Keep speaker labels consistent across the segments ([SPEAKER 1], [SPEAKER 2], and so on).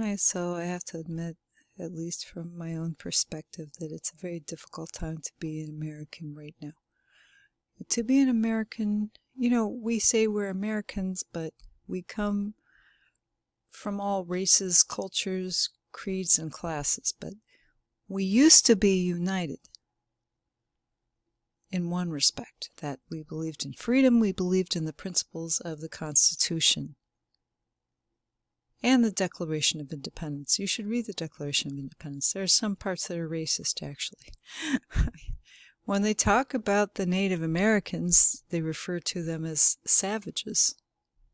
[SPEAKER 1] Hi, so I have to admit, at least from my own perspective, that it's a very difficult time to be an American right now. To be an American, we say we're Americans, but we come from all races, cultures, creeds, and classes. But we used to be united in one respect, that we believed in freedom, we believed in the principles of the Constitution and the Declaration of Independence. You should read the Declaration of Independence. There are some parts that are racist, actually. When they talk about the Native Americans, they refer to them as savages.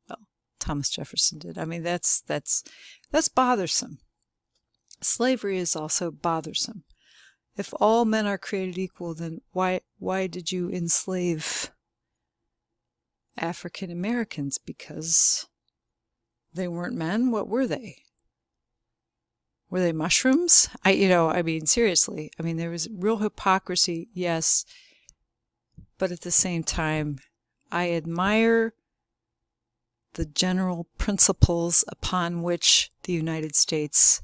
[SPEAKER 1] Well, Thomas Jefferson did. I mean, that's bothersome. Slavery is also bothersome. If all men are created equal, then why did you enslave African Americans? Because they weren't men? What were they? Were they mushrooms? Seriously. I mean, there was real hypocrisy, yes. But at the same time, I admire the general principles upon which the United States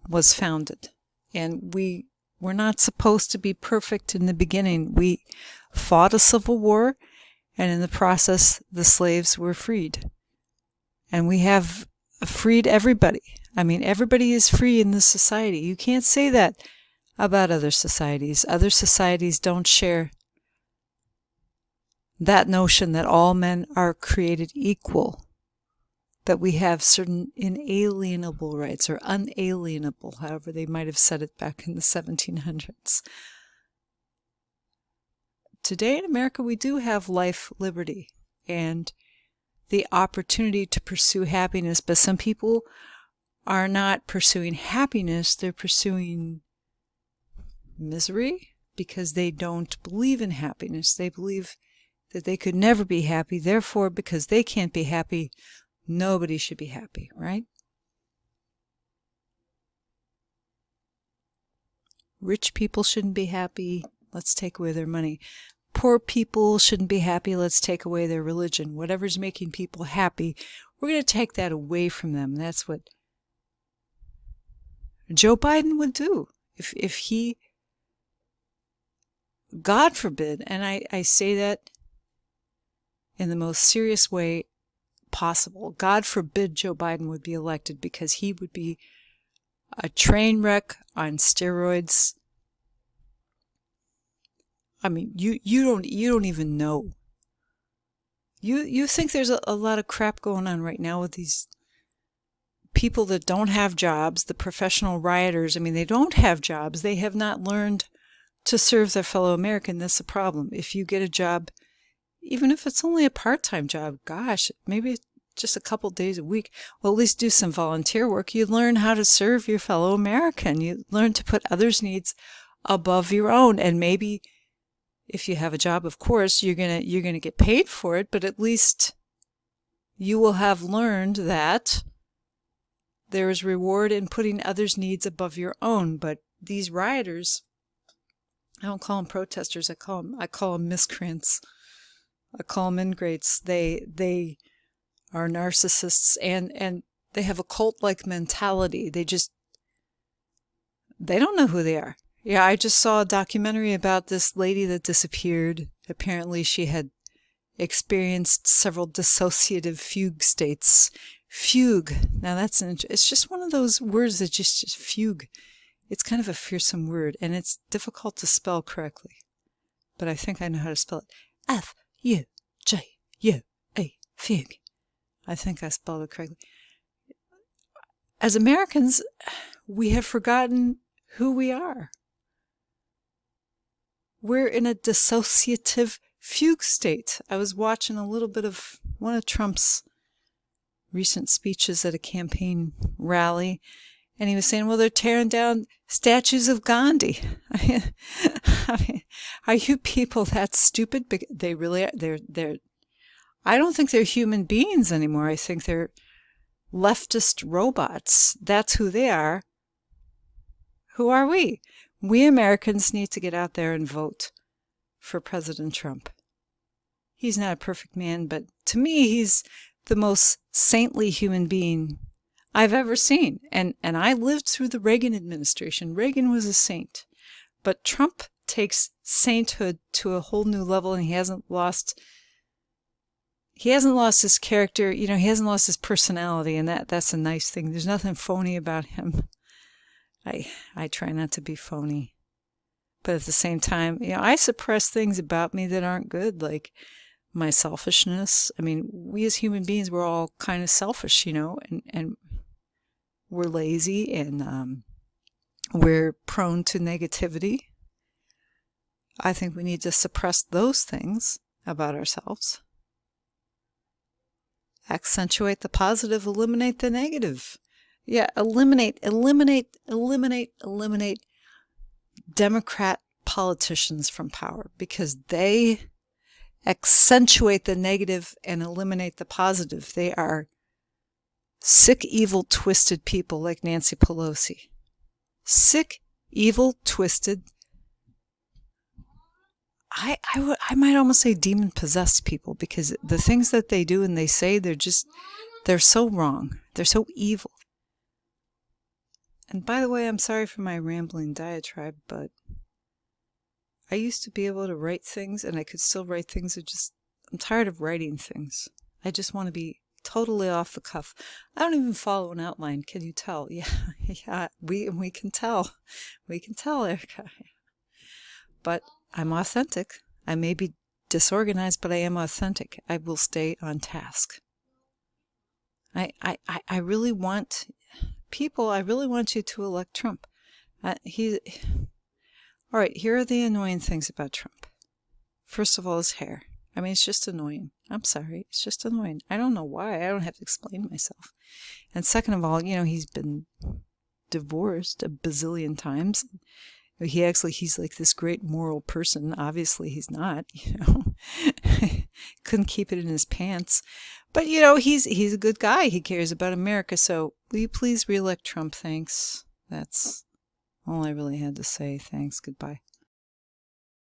[SPEAKER 1] was founded. And we were not supposed to be perfect in the beginning. We fought a civil war, and in the process, the slaves were freed. And we have freed everybody. I mean, everybody is free in this society. You can't say that about other societies. Other societies don't share that notion that all men are created equal, that we have certain inalienable rights, or unalienable, however they might have said it back in the 1700s. Today in America, we do have life, liberty, and the opportunity to pursue happiness, but some people are not pursuing happiness, they're pursuing misery because they don't believe in happiness. They believe that they could never be happy, therefore, because they can't be happy, nobody should be happy, right? Rich people shouldn't be happy, let's take away their money. Poor people shouldn't be happy, let's take away their religion. Whatever's making people happy, we're going to take that away from them. That's what Joe Biden would do if he, God forbid, and I say that in the most serious way possible, God forbid Joe Biden would be elected, because he would be a train wreck on steroids. I mean, you don't even know. You think there's a lot of crap going on right now with these people that don't have jobs, the professional rioters. I mean, they don't have jobs. They have not learned to serve their fellow American. That's the problem. If you get a job, even if it's only a part-time job, gosh, maybe just a couple days a week, well, at least do some volunteer work. You learn how to serve your fellow American. You learn to put others' needs above your own. And maybe if you have a job, of course, you're gonna get paid for it, but at least you will have learned that there is reward in putting others' needs above your own. But these rioters, I don't call them protesters, I call them miscreants. I call them ingrates. They are narcissists, and they have a cult-like mentality. They don't know who they are. Yeah, I just saw a documentary about this lady that disappeared. Apparently she had experienced several dissociative fugue states. Fugue. Now it's just one of those words that just fugue. It's kind of a fearsome word, and it's difficult to spell correctly. But I think I know how to spell it. F-U-G-U-E, fugue. I think I spelled it correctly. As Americans, we have forgotten who we are. We're in a dissociative fugue state. I was watching a little bit of one of Trump's recent speeches at a campaign rally, and he was saying, well, they're tearing down statues of Gandhi. I mean, are you people that stupid? They really are. They're I don't think they're human beings anymore. I think they're leftist robots. That's who they are. Who are we? We Americans need to get out there and vote for President Trump. He's not a perfect man, but to me, he's the most saintly human being I've ever seen. And I lived through the Reagan administration. Reagan was a saint. But Trump takes sainthood to a whole new level, and he hasn't lost his character. He hasn't lost his personality, and that's a nice thing. There's nothing phony about him. I try not to be phony. But at the same time, I suppress things about me that aren't good, like my selfishness. I mean, we as human beings, we're all kind of selfish, and we're lazy, and we're prone to negativity. I think we need to suppress those things about ourselves. Accentuate the positive, eliminate the negative. Yeah, eliminate Democrat politicians from power, because they accentuate the negative and eliminate the positive. They are sick, evil, twisted people like Nancy Pelosi. Sick, evil, twisted. I might almost say demon-possessed people, because the things that they do and they say, they're so wrong. They're so evil. And by the way, I'm sorry for my rambling diatribe, but I used to be able to write things, and I could still write things. I'm tired of writing things. I just want to be totally off the cuff. I don't even follow an outline. Can you tell? Yeah, we can tell. We can tell, Erica. But I'm authentic. I may be disorganized, but I am authentic. I will stay on task. I really want people. I really want you to elect Trump. All right, here are the annoying things about Trump. First of all, his hair. I mean, it's just annoying. I'm sorry. It's just annoying. I don't know why. I don't have to explain myself. And second of all, he's been divorced a bazillion times. He's like this great moral person. Obviously, he's not, Couldn't keep it in his pants. But, he's a good guy. He cares about America. So will you please reelect Trump? Thanks. That's all I really had to say. Thanks. Goodbye.